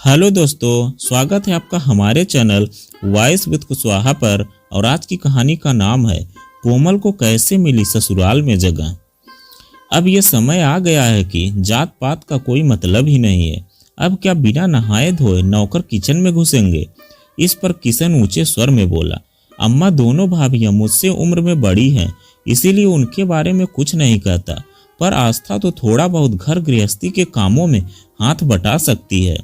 Hello दोस्तों, स्वागत है आपका हमारे चैनल वॉइस विद कुशवाहा पर। और आज की कहानी का नाम है कोमल को कैसे मिली ससुराल में जगह। अब यह समय आ गया है कि जात पात का कोई मतलब ही नहीं है। अब क्या बिना नहाए धोए नौकर किचन में घुसेंगे? इस पर किशन ऊंचे स्वर में बोला, अम्मा दोनों भाभियां मुझसे उम्र में बड़ी हैं, इसीलिए उनके बारे में कुछ नहीं कहता, पर आस्था तो थोड़ा बहुत घर गृहस्थी के कामों में हाथ बटा सकती है।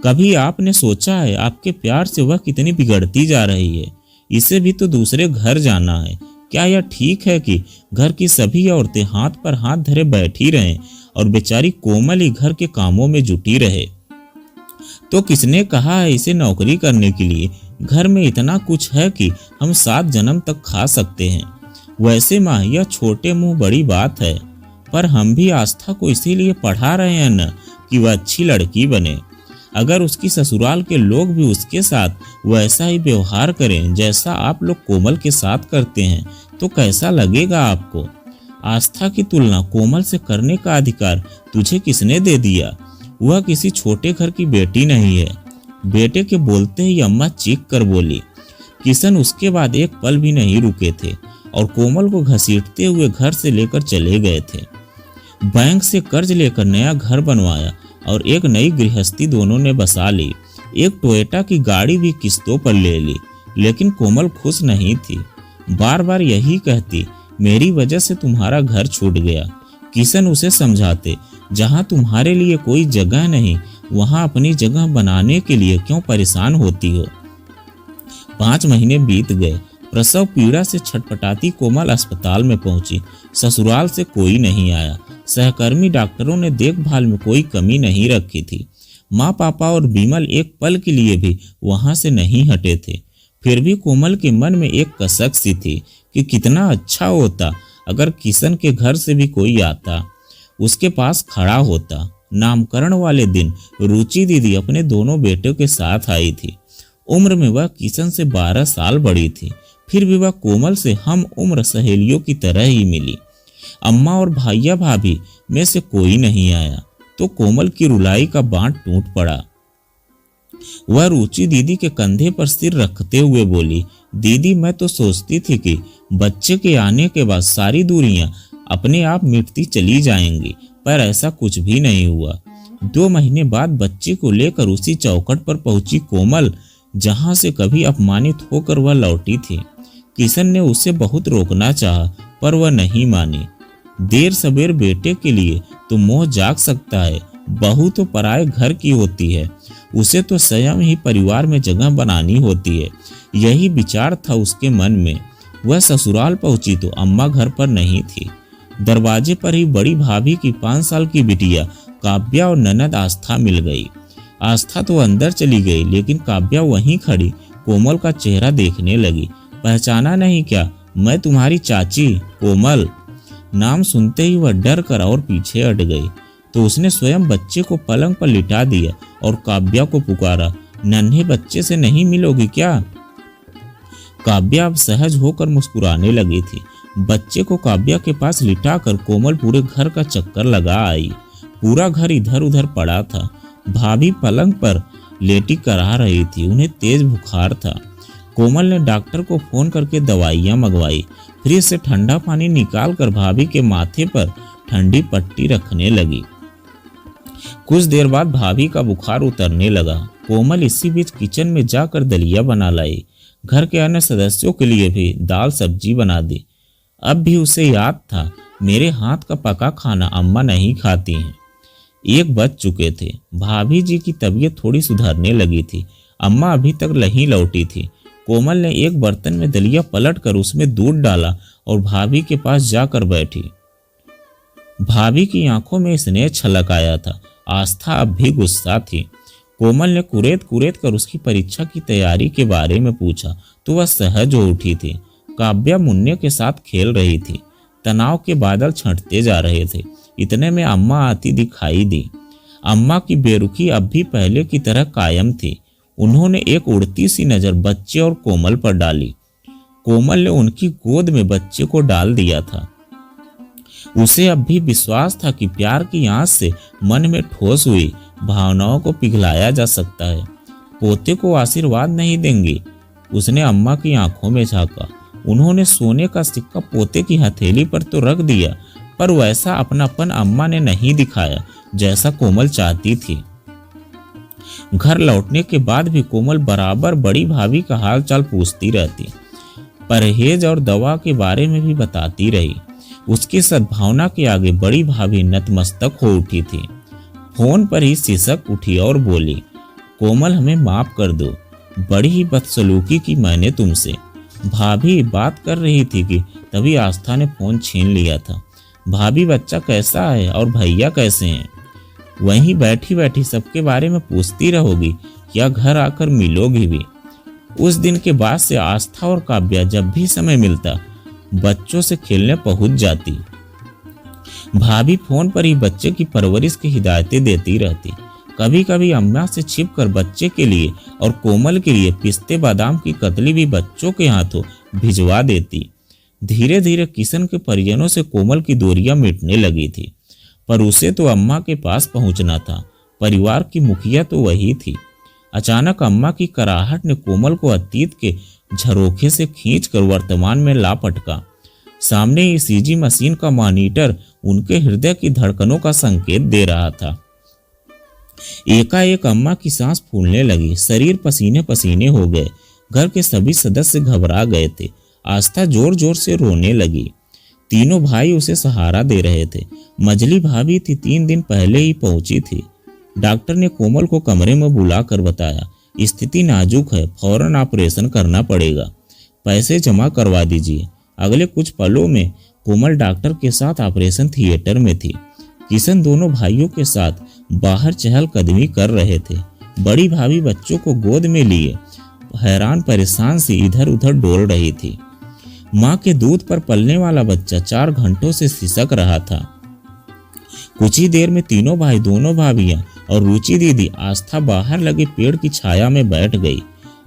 कभी आपने सोचा है आपके प्यार से वह कितनी बिगड़ती जा रही है? इसे भी तो दूसरे घर जाना है। क्या यह ठीक है कि घर की सभी औरतें हाथ पर हाथ धरे बैठी रहें और बेचारी कोमल ही घर के कामों में जुटी रहे? तो किसने कहा है इसे नौकरी करने के लिए? घर में इतना कुछ है कि हम 7 जन्म तक खा सकते हैं। वैसे माँ, यह छोटे मुंह बड़ी बात है, पर हम भी आस्था को इसीलिए पढ़ा रहे हैं न कि वह अच्छी लड़की बने। अगर उसकी ससुराल के लोग भी उसके साथ वैसा ही व्यवहार करें जैसा आप लोग कोमल के साथ करते हैं, तो कैसा लगेगा आपको? आस्था की तुलना कोमल से करने का अधिकार तुझे किसने दे दिया? वह किसी छोटे घर की बेटी नहीं है। बेटे के बोलते ही अम्मा चीख कर बोली। किशन उसके बाद एक पल भी नहीं रुके थे और कोमल को घसीटते हुए घर से लेकर चले गए थे। बैंक से कर्ज लेकर नया घर बनवाया और एक नई गृहस्थी दोनों ने बसा ली। एक टोयोटा की गाड़ी भी किस्तों पर ले ली, लेकिन कोमल खुश नहीं थी। बार बार यही कहती, मेरी वजह से तुम्हारा घर छूट गया। किशन उसे समझाते, जहां तुम्हारे लिए कोई जगह नहीं, वहां अपनी जगह बनाने के लिए क्यों परेशान होती हो? 5 महीने बीत गए। प्रसव पीड़ा से छटपटाती कोमल अस्पताल में पहुंची। ससुराल से कोई नहीं आया। सहकर्मी डॉक्टरों ने देखभाल में कोई कमी नहीं रखी थी। माँ पापा और बिमल एक पल के लिए भी वहां से नहीं हटे थे। फिर भी कोमल के मन में एक कसक सी थी कि कितना अच्छा होता अगर किशन के घर से भी कोई आता, उसके पास खड़ा होता। नामकरण वाले दिन रुचि दीदी अपने दोनों बेटों के साथ आई थी। उम्र में वह किशन से 12 साल बड़ी थी, फिर भी वह कोमल से हम उम्र सहेलियों की तरह ही मिली। अम्मा और भैया भाभी में से कोई नहीं आया तो कोमल की रुलाई का बांध टूट पड़ा। वह रुचि दीदी के कंधे पर सिर रखते हुए बोली, दीदी मैं तो सोचती थी कि बच्चे के आने के बाद सारी दूरियां अपने आप मिटती चली जाएंगी, पर ऐसा कुछ भी नहीं हुआ। 2 महीने बाद बच्चे को लेकर उसी चौखट पर पहुंची कोमल जहां से कभी अपमानित होकर वह लौटी थी। किशन ने उसे बहुत रोकना चाहा, पर वह नहीं मानी। देर सबेर बेटे के लिए तो मोह जाग सकता है, बहू तो पराए घर की होती है, उसे तो स्वयं ही परिवार में जगह बनानी होती है। यही विचार था उसके मन में। वह ससुराल पहुंची तो अम्मा घर पर नहीं थी। दरवाजे पर ही बड़ी भाभी की 5 साल की बिटिया काव्या और ननद आस्था मिल गई। आस्था तो अंदर चली गई, लेकिन काव्या वहीं खड़ी कोमल का चेहरा देखने लगी। पहचाना नहीं क्या? मैं तुम्हारी चाची कोमल। नाम सुनते ही वह डर कर और पीछे हट गई, तो उसने स्वयं बच्चे को पलंग पर लिटा दिया और काव्या को पुकारा, नन्हे बच्चे से नहीं मिलोगी क्या? काव्या अब सहज होकर मुस्कुराने लगी थी। बच्चे को काव्या के पास लिटाकर कोमल पूरे घर का चक्कर लगा आई। पूरा घर इधर उधर पड़ा था। भाभी पलंग पर लेटी करा रही थी, उन्हें तेज बुखार था। कोमल ने डॉक्टर को फोन करके दवाइयां मंगवाई। फ्रिज से ठंडा पानी निकालकर भाभी के माथे पर ठंडी पट्टी रखने लगी। कुछ देर बाद भाभी का बुखार उतरने लगा। कोमल इसी बीच किचन में जाकर दलिया बना लाई। घर के अन्य सदस्यों के लिए भी दाल सब्जी बना दी। अब भी उसे याद था, मेरे हाथ का पका खाना अम्मा नहीं खाती हैं। 1 बज चुके थे। भाभी जी की तबीयत थोड़ी सुधरने लगी थी। अम्मा अभी तक नहीं लौटी थी। कोमल ने एक बर्तन में दलिया पलट कर उसमें दूध डाला और भाभी के पास जाकर बैठी। भाभी की आंखों में स्नेह छलक आया था। आस्था अब भी गुस्सा थी। कोमल ने कुरेद कुरेद कर उसकी परीक्षा की तैयारी के बारे में पूछा तो वह सहज हो उठी थी। काव्या मुन्ने के साथ खेल रही थी। तनाव के बादल छंटते जा रहे थे। इतने में अम्मा आती दिखाई दी। अम्मा की बेरुखी अब भी पहले की तरह कायम थी। उन्होंने एक उड़ती सी नजर बच्चे और कोमल पर डाली। कोमल ने उनकी गोद में बच्चे को डाल दिया था। उसे अब भी विश्वास था कि प्यार की आंच से मन में ठोस हुई भावनाओं को पिघलाया जा सकता है। पोते को आशीर्वाद नहीं देंगी? उसने अम्मा की आंखों में झांका। उन्होंने सोने का सिक्का पोते की हथेली पर तो रख दिया, पर वैसा अपनापन अम्मा ने नहीं दिखाया जैसा कोमल चाहती थी। घर लौटने के बाद भी कोमल बराबर बड़ी भाभी का हाल चाल पूछती रहती, परहेज और दवा के बारे में भी बताती रही। उसकी सद्भावना के आगे बड़ी भाभी नतमस्तक हो उठी थी। फोन पर ही सिसक उठी और बोली, कोमल हमें माफ कर दो, बड़ी ही बदसलूकी की मैंने तुमसे। भाभी बात कर रही थी कि तभी आस्था ने फोन छीन लिया था। भाभी बच्चा कैसा है और भैया कैसे हैं? वहीं बैठी बैठी सबके बारे में पूछती रहोगी या घर आकर मिलोगी भी? उस दिन के बाद से आस्था और काव्या जब भी समय मिलता बच्चों से खेलने पहुंच जाती। भाभी फोन पर ही बच्चे की परवरिश की हिदायतें देती रहती। कभी कभी अम्मा से छिपकर बच्चे के लिए और कोमल के लिए पिस्ते बादाम की कतली भी बच्चों के हाथों भिजवा देती। धीरे धीरे किशन के परिजनों से कोमल की दूरियां मिटने लगी थी, पर उसे तो अम्मा के पास पहुंचना था। परिवार की मुखिया तो वही थी। अचानक अम्मा की कराहट ने कोमल को अतीत के झरोखे से खींचकर वर्तमान में ला पटका। सामने ईसीजी मशीन का मॉनिटर उनके हृदय की धड़कनों का संकेत दे रहा था। एकाएक अम्मा की सांस फूलने लगी, शरीर पसीने पसीने हो गए। घर के सभी सदस्य घबरा गए थे। आस्था जोर जोर से रोने लगी। तीनों भाई उसे सहारा दे रहे थे। मजली भाभी थी 3 दिन पहले ही पहुंची थी। डॉक्टर ने कोमल को कमरे में बुलाकर बताया, स्थिति नाजुक है, फौरन ऑपरेशन करना पड़ेगा, पैसे जमा करवा दीजिए। अगले कुछ पलों में कोमल डॉक्टर के साथ ऑपरेशन थिएटर में थी। किशन दोनों भाइयों के साथ बाहर चहलकदमी कर रहे थे। बड़ी भाभी बच्चों को गोद में लिए हैरान परेशान से इधर उधर डोल रही थी। माँ के दूध पर पलने वाला बच्चा 4 घंटों से सिसक रहा था। कुछ ही देर में तीनों भाई, दोनों भाभियां और रुचि दीदी आस्था बाहर लगे पेड़ की छाया में बैठ गई।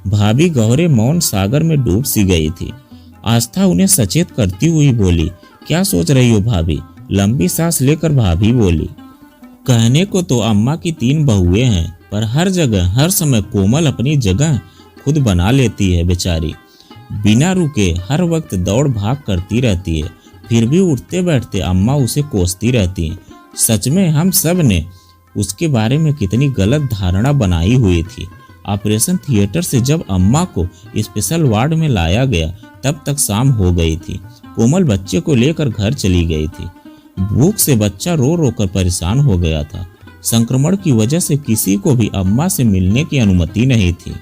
भाभी गहरे मौन सागर में डूब सी गई थी। आस्था उन्हें सचेत करती हुई बोली, क्या सोच रही हो भाभी? लंबी सांस लेकर भाभी बोली, कहने को तो अम्मा की 3 बहुएं हैं, पर हर जगह हर समय कोमल अपनी जगह खुद बना लेती है बेचारी। बिना रुके हर वक्त दौड़ भाग करती रहती है, फिर भी उठते बैठते अम्मा उसे कोसती रहती हैं। सच में हम सब ने उसके बारे में कितनी गलत धारणा बनाई हुई थी। ऑपरेशन थिएटर से जब अम्मा को स्पेशल वार्ड में लाया गया तब तक शाम हो गई थी। कोमल बच्चे को लेकर घर चली गई थी। भूख से बच्चा रो रो कर परेशान हो गया था। संक्रमण की वजह से किसी को भी अम्मा से मिलने की अनुमति नहीं थी।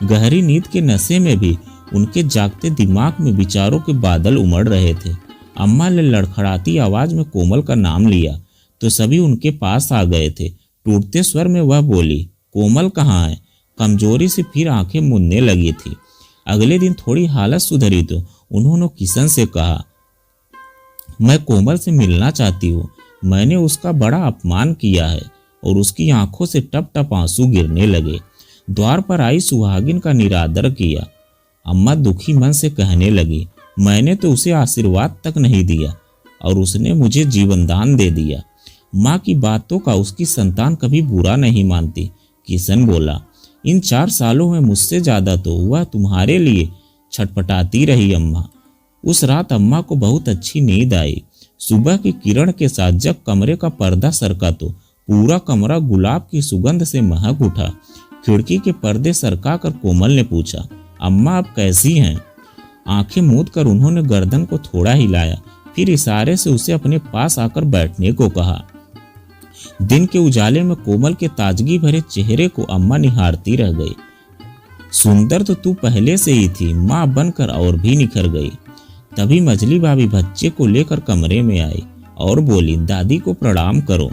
गहरी नींद के नशे में भी उनके जागते दिमाग में विचारों के बादल उमड़ रहे थे। अम्मा ने लड़खड़ाती आवाज में कोमल का नाम लिया तो सभी उनके पास आ गए थे। टूटते स्वर में वह बोली, कोमल कहाँ है? कमजोरी से फिर आंखें मूंदने लगी थी। अगले दिन थोड़ी हालत सुधरी तो उन्होंने किशन से कहा, मैं कोमल से मिलना चाहती हूँ। मैंने उसका बड़ा अपमान किया है। और उसकी आंखों से टप टप आंसू गिरने लगे। द्वार पर आई सुहागिन का निरादर किया। अम्मा दुखी मन से कहने लगी, मैंने तो उसे आशीर्वाद तक नहीं दिया और उसने मुझे जीवनदान दे दिया। माँ की बातों का उसकी संतान कभी बुरा नहीं मानती। किशन बोला, इन 4 सालों में मुझसे ज्यादा तो वह तुम्हारे लिए छटपटाती रही अम्मा। उस रात अम्मा को बहुत अच्छी नींद आई। सुबह की किरण के साथ जब कमरे का पर्दा सरका तो पूरा कमरा गुलाब की सुगंध से महक उठा। खिड़की के पर्दे सरका कर कोमल ने पूछा, अम्मा आप कैसी हैं? आंखें मूंद कर उन्होंने गर्दन को थोड़ा हिलाया, फिर इशारे से उसे अपने पास आकर बैठने को कहा। दिन के उजाले में कोमल के ताजगी भरे चेहरे को अम्मा निहारती रह गई। सुंदर तो तू पहले से ही थी, माँ बनकर और भी निखर गई। तभी मजली भाभी बच्चे को लेकर कमरे में आई और बोली, दादी को प्रणाम करो।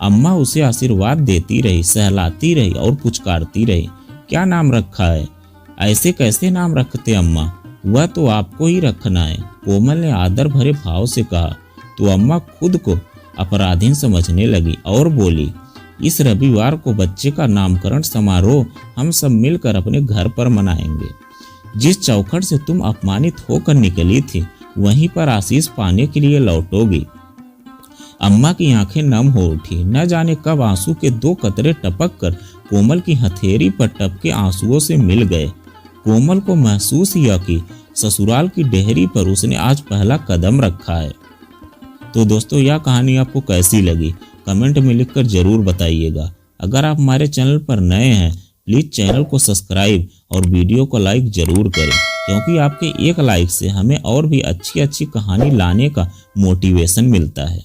अम्मा उसे आशीर्वाद देती रही, सहलाती रही और पुचकारती रही, क्या नाम रखा है? ऐसे कैसे नाम रखते अम्मा? वह तो आपको ही रखना है। कोमल ने आदर भरे भाव से कहा तो अम्मा खुद को अपराधीन समझने लगी और बोली, इस रविवार को बच्चे का नामकरण समारोह हम सब मिलकर अपने घर पर मनाएंगे। जिस चौखट से तुम अपमानित होकर निकली थी वहीं पर आशीष पाने के लिए लौटोगी। अम्मा की आंखें नम हो उठी। न जाने कब आंसू के 2 कतरे टपक कर कोमल की हथेली पर टपके आंसुओं से मिल गए। कोमल को महसूस हुआ कि ससुराल की डेहरी पर उसने आज पहला कदम रखा है। तो दोस्तों, यह कहानी आपको कैसी लगी कमेंट में लिखकर जरूर बताइएगा। अगर आप हमारे चैनल पर नए हैं प्लीज़ चैनल को सब्सक्राइब और वीडियो को लाइक जरूर करें, क्योंकि आपके एक लाइक से हमें और भी अच्छी अच्छी कहानी लाने का मोटिवेशन मिलता है।